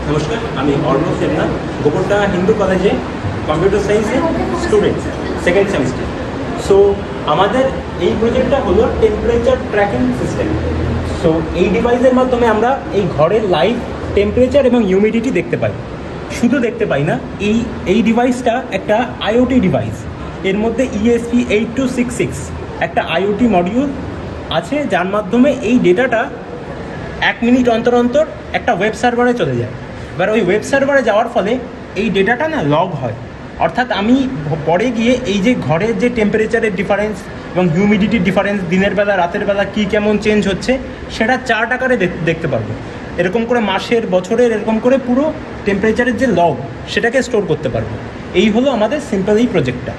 নমস্কার, আমি অর্ণব দেবনাথ, গোপরটা হিন্দু কলেজে কম্পিউটার সায়েন্সে স্টুডেন্ট, সেকেন্ড সেমিস্টার। সো আমাদের এই প্রজেক্টটা হলো টেম্পারেচার ট্র্যাকিং সিস্টেম। সো এই ডিভাইসের মাধ্যমে আমরা এই ঘরের লাইভ টেম্পারেচার এবং হিউমিডিটি দেখতে পাই। শুধু দেখতে পাই না, এই ডিভাইসটা একটা আইওটি ডিভাইস। এর মধ্যে ESP8266 একটা আইওটি মডিউল আছে, যার মাধ্যমে এই ডেটাটা 1 মিনিট অন্তর অন্তর একটা ওয়েব সার্ভারে চলে যায়। এবার ওই ওয়েব সার্ভারে যাওয়ার ফলে এই ডেটাটা না লগ হয়। অর্থাৎ আমি পরে গিয়ে এই যে ঘরের যে টেম্পারেচারের ডিফারেন্স এবং হিউমিডিটির ডিফারেন্স, দিনের বেলা রাতের বেলা কী কেমন চেঞ্জ হচ্ছে, সেটা চার্ট আকারে দেখতে পারবো। এরকম করে মাসের, বছরের, এরকম করে পুরো টেম্পারেচারের যে লগ, সেটাকে স্টোর করতে পারবো। এই হলো আমাদের সিম্পল এই প্রজেক্টটা।